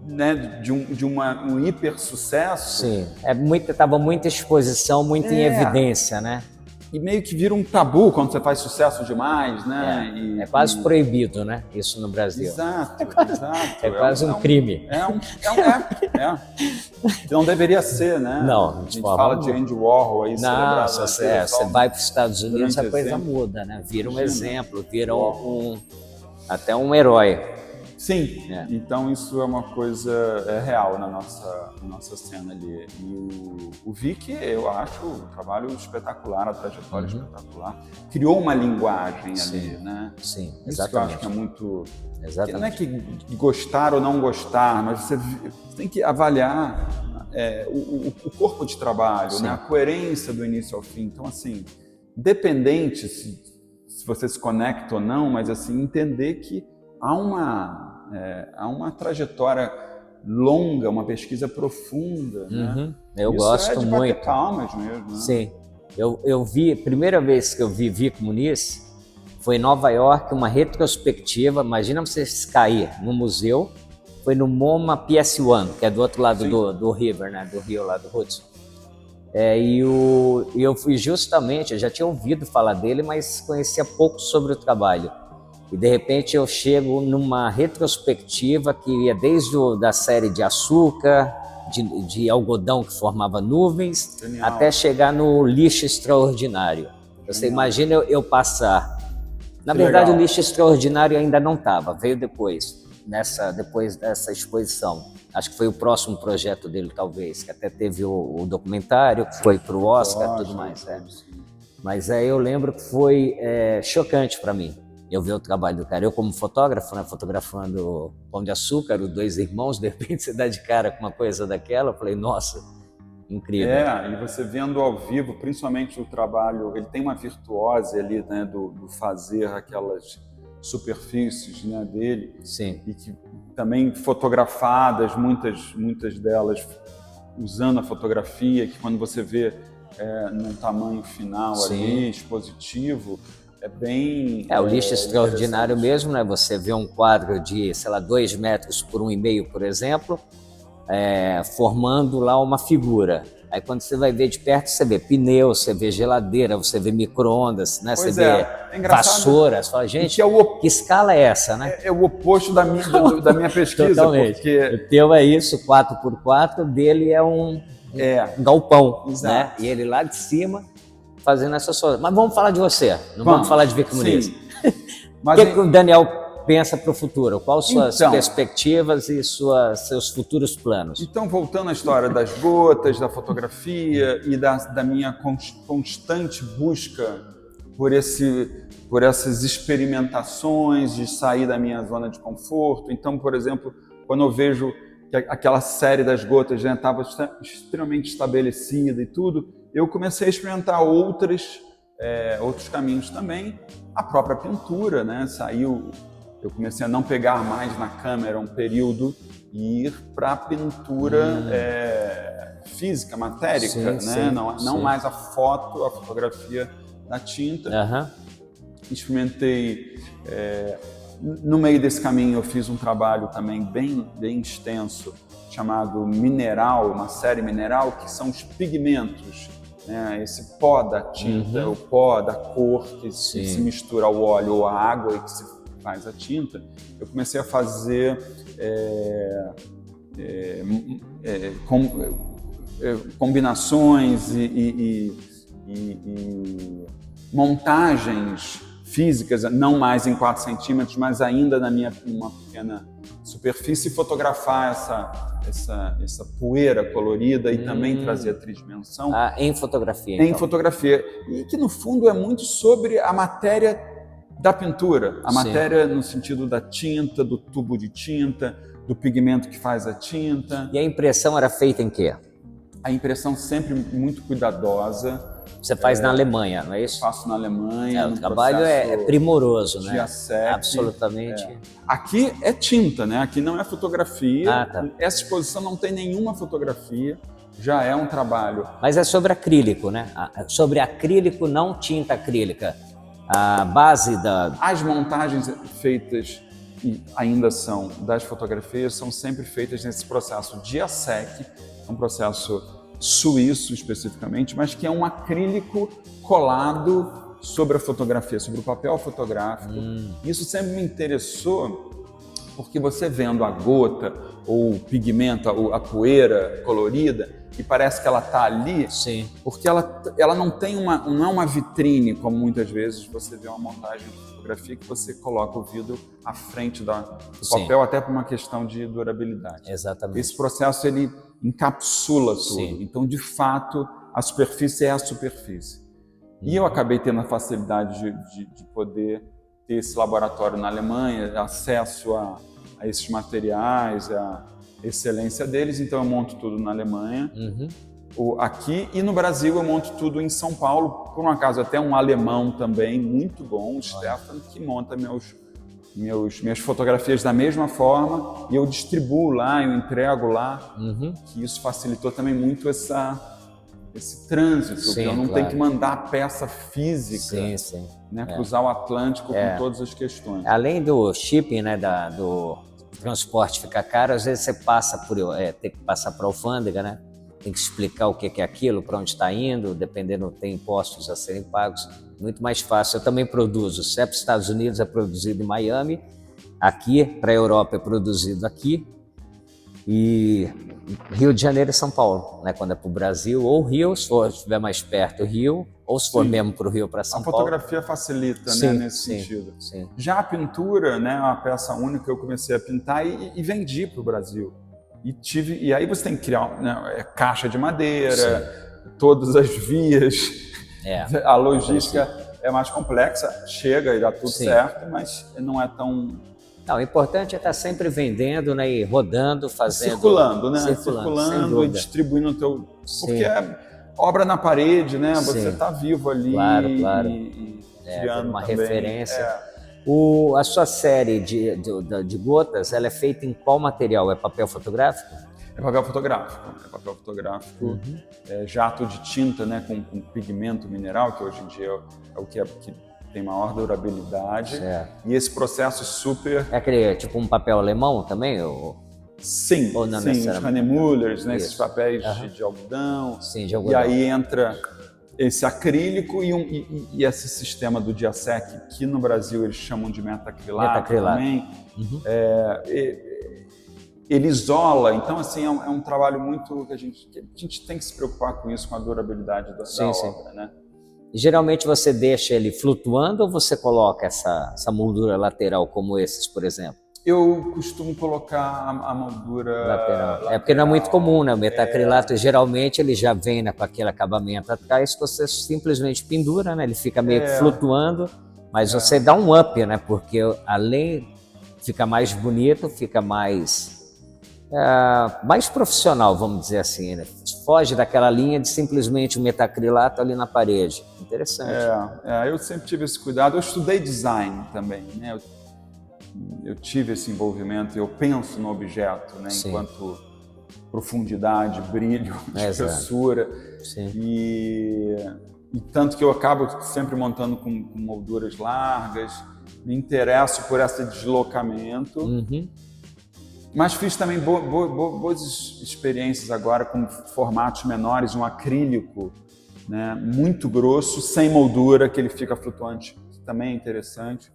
né, de um hiper sucesso. Sim, tava muita exposição, muito em evidência, né? E meio que vira um tabu quando você faz sucesso demais, né? É quase proibido, né? Isso no Brasil. Exato. É quase um crime. Não deveria ser, né? Não, a gente fala de Andy Warhol aí. Não, você vai para os Estados Unidos, a coisa muda, né? Vira um exemplo, vira até um herói. Sim, então isso é uma coisa real na nossa cena ali. E o Vic, eu acho o trabalho espetacular, a trajetória espetacular. Criou uma linguagem ali, né? Sim, exatamente. Isso que eu acho que é muito... Exatamente. Não é que gostar ou não gostar, mas você tem que avaliar o corpo de trabalho, né? A coerência do início ao fim. Então, assim, independente se você se conecta ou não, mas assim, entender que há uma trajetória longa, uma pesquisa profunda, né? Eu gosto de muito. bater palmas mesmo, né? Sim. Eu vi, primeira vez que eu vi Vic Muniz foi em Nova York, uma retrospectiva. Imagina você cair no museu, foi no MoMA PS1, que é do outro lado do River, né? Do rio lá do Hudson. E eu fui justamente, eu já tinha ouvido falar dele, mas conhecia pouco sobre o trabalho. E de repente eu chego numa retrospectiva que ia desde da série de açúcar, de algodão que formava nuvens, até chegar no lixo extraordinário. Você imagina eu passar. Na verdade, o lixo extraordinário ainda não estava, veio depois dessa exposição. Acho que foi o próximo projeto dele, talvez, que até teve o documentário, que foi para o Oscar e tudo mais. Mas eu lembro que foi chocante para mim. Eu vi o trabalho do cara, eu como fotógrafo, né, fotografando Pão de Açúcar, os dois irmãos, de repente você dá de cara com uma coisa daquela, eu falei, nossa, incrível. E você vendo ao vivo, principalmente o trabalho, ele tem uma virtuose ali, né, do fazer aquelas superfícies, né, dele. Sim. E que também fotografadas, muitas delas usando a fotografia, que quando você vê num tamanho final ali, expositivo, é bem... o lixo extraordinário mesmo, né? Você vê um quadro de, sei lá, 2 metros por 1,5, por exemplo, formando lá uma figura. Aí quando você vai ver de perto, você vê pneu, você vê geladeira, você vê micro-ondas, né? Você vê vassoura. Você fala, gente, que escala é essa, né? É o oposto da minha pesquisa. Totalmente. Porque... O teu é isso, 4x4, dele é um galpão, né? E ele lá de cima fazendo essas coisas. Mas vamos falar de você, não vamos falar de Vic Muniz. O que o Daniel pensa para o futuro? Quais suas perspectivas e seus futuros planos? Então, voltando à história das gotas, da fotografia e da minha constante busca por essas experimentações de sair da minha zona de conforto. Então, por exemplo, quando eu vejo que aquela série das gotas já estava extremamente estabelecida e tudo, eu comecei a experimentar outros caminhos também. A própria pintura, né? Eu comecei a não pegar mais na câmera um período e ir para a pintura física, matérica, né? Não mais a fotografia na tinta. experimentei... no meio desse caminho eu fiz um trabalho também bem extenso, chamado Mineral, uma série Mineral, que são os pigmentos, né? Esse pó da tinta, o pó da cor que se mistura ao óleo ou à água e que se faz a tinta. Eu comecei a fazer combinações e montagens físicas, não mais em 4 centímetros, mas ainda numa pequena superfície, e fotografar essa poeira colorida e também trazer a tridimensão. Em fotografia, então. Em fotografia. E que, no fundo, é muito sobre a matéria da pintura. A matéria no sentido da tinta, do tubo de tinta, do pigmento que faz a tinta. E a impressão era feita em quê? A impressão sempre muito cuidadosa. Você faz na Alemanha, não é isso? Faço na Alemanha. O trabalho é primoroso, né? Giasec. Absolutamente. Aqui é tinta, né? Aqui não é fotografia. Tá. Essa exposição não tem nenhuma fotografia. Já é um trabalho. Mas é sobre acrílico, né? Sobre acrílico, não tinta acrílica. A base da... As montagens feitas, e ainda são, das fotografias, são sempre feitas nesse processo Giasec, um processo suíço especificamente, mas que é um acrílico colado sobre a fotografia, sobre o papel fotográfico. Isso sempre me interessou, porque você vendo a gota ou o pigmento, a poeira colorida, e parece que ela está ali, porque ela não é uma vitrine, como muitas vezes você vê uma montagem de fotografia que você coloca o vidro à frente do papel, até por uma questão de durabilidade. Exatamente. Esse processo ele encapsula tudo. Então, de fato, a superfície é a superfície. E eu acabei tendo a facilidade de poder ter esse laboratório na Alemanha, acesso a esses materiais, a excelência deles, então eu monto tudo na Alemanha, aqui, e no Brasil eu monto tudo em São Paulo, por um acaso até um alemão também, muito bom, o Stefan, que monta minhas fotografias da mesma forma, e eu distribuo lá, eu entrego lá, que isso facilitou também muito esse trânsito, porque eu não tenho que mandar a peça física, né, cruzar o Atlântico com todas as questões. Além do shipping, né, do transporte ficar caro, às vezes você passa tem que passar para a alfândega, né? Tem que explicar o que é aquilo, para onde está indo, dependendo, tem impostos a serem pagos. Muito mais fácil. Eu também produzo. Se é para os Estados Unidos, é produzido em Miami. Aqui, para a Europa, é produzido aqui. E Rio de Janeiro e São Paulo, né? Quando é para o Brasil, ou Rio, se estiver mais perto, Rio, ou se for mesmo para o Rio, para São Paulo. A fotografia facilita, né, nesse sentido. Já a pintura, né, uma peça única, eu comecei a pintar e vendi para o Brasil. E aí você tem que criar, né, caixa de madeira, todas as vias, a logística é mais complexa, chega e dá tudo certo, mas não é tão... Não, o importante é estar sempre vendendo, né, e rodando, fazendo... Circulando, né? Circulando e distribuindo o teu... Porque é obra na parede, né? Você está vivo ali e criando uma também. Referência. A sua série de gotas, ela é feita em qual material? É papel fotográfico? É papel fotográfico, jato de tinta, né, com pigmento mineral, que hoje em dia é o que tem maior durabilidade. E esse processo super... É aquele tipo um papel alemão também? Sim, os Hahnemullers, né, esses papéis de algodão. De algodão. E aí entra esse acrílico e esse sistema do Giasec, que no Brasil eles chamam de metacrilato também. Ele isola, então assim, é um trabalho muito que a gente tem que se preocupar com isso, com a durabilidade da obra, né? Geralmente você deixa ele flutuando ou você coloca essa moldura lateral como esses, por exemplo? Eu costumo colocar a moldura lateral. É porque não é muito comum, né? O metacrilato geralmente ele já vem, né, com aquele acabamento atrás, você simplesmente pendura, né? Ele fica meio que flutuando, mas você dá um up, né? Porque além fica mais bonito, fica mais profissional, vamos dizer assim, né? Foge daquela linha de simplesmente um metacrilato ali na parede. Interessante. Eu sempre tive esse cuidado. Eu estudei design também, né? Eu tive esse envolvimento, eu penso no objeto, né? Enquanto profundidade, brilho, espessura. E tanto que eu acabo sempre montando com molduras largas, me interesso por esse deslocamento. Mas fiz também boas experiências agora com formatos menores, um acrílico, né, muito grosso, sem moldura, que ele fica flutuante, que também é interessante.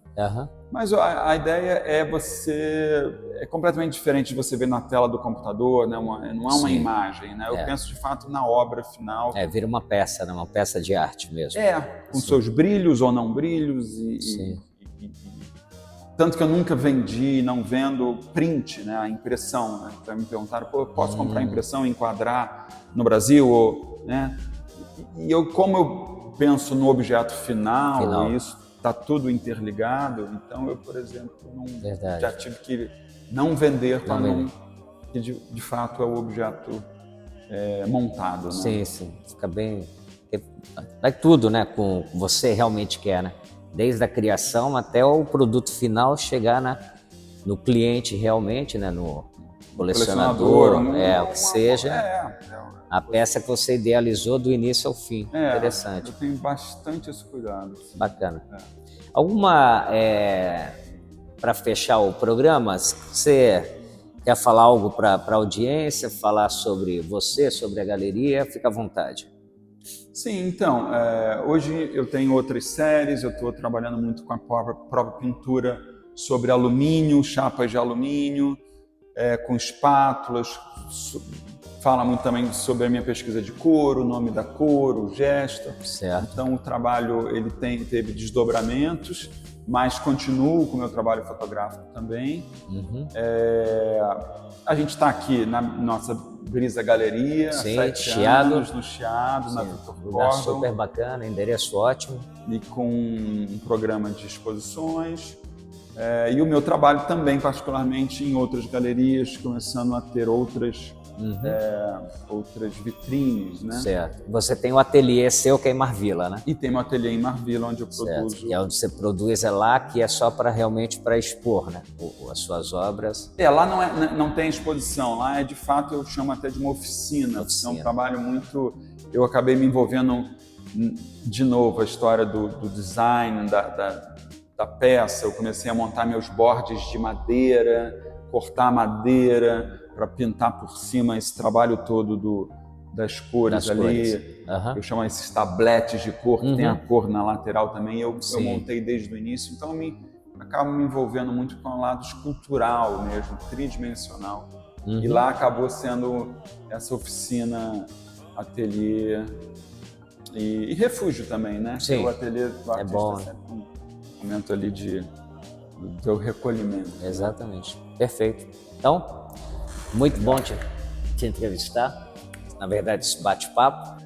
Mas a ideia é completamente diferente de você ver na tela do computador, né? Não é uma imagem, né? Eu penso de fato na obra final. Vira uma peça, né? Uma peça de arte mesmo. Com seus brilhos ou não brilhos tanto que eu nunca vendi, não vendo print, né? A impressão, né? Então me perguntaram, pô, eu posso comprar impressão e enquadrar no Brasil, ou, né? E como eu penso no objeto final. E isso está tudo interligado, então eu, por exemplo, já tive que não vender para que de fato é o objeto montado. Né? Sim. Fica bem... Vai tudo, né, com o que você realmente quer, né? Desde a criação até o produto final chegar no cliente realmente, né, no colecionador, o que seja. A peça que você idealizou do início ao fim. Interessante. Eu tenho bastante esse cuidado. Bacana. Alguma, para fechar o programa, você quer falar algo para a audiência, falar sobre você, sobre a galeria? Fica à vontade. Sim, então, hoje eu tenho outras séries, eu estou trabalhando muito com a própria pintura sobre alumínio, chapas de alumínio, com espátulas. Fala muito também sobre a minha pesquisa de cor, o nome da cor, o gesto. Certo. Então o trabalho ele teve desdobramentos, mas continuo com o meu trabalho fotográfico também. A gente está aqui na nossa Brisa Galeria, há 7 anos, no Chiado, na Victor Lugar Gordon. super bacana, endereço ótimo. E com um programa de exposições. E o meu trabalho também, particularmente, em outras galerias, começando a ter outras vitrines, né? Certo. Você tem um ateliê seu que é em Marvila, né? E tem um ateliê em Marvila onde eu produzo. E onde você produz lá, que é só realmente para expor, né? As suas obras. Lá não tem exposição, lá de fato eu chamo até de uma oficina. É um trabalho muito... Eu acabei me envolvendo de novo a história do design, da peça. Eu comecei a montar meus bordes de madeira, cortar madeira, para pintar por cima esse trabalho todo das cores ali. Eu chamo esses tabletes de cor, que tem a cor na lateral também. Eu montei desde o início, então acabo me envolvendo muito com o lado escultural mesmo, tridimensional. E lá acabou sendo essa oficina, ateliê e refúgio também, né? Sim. O ateliê do artista bom, sempre um momento ali do recolhimento. Exatamente. Perfeito. Então, muito bom te entrevistar. Na verdade, esse bate-papo.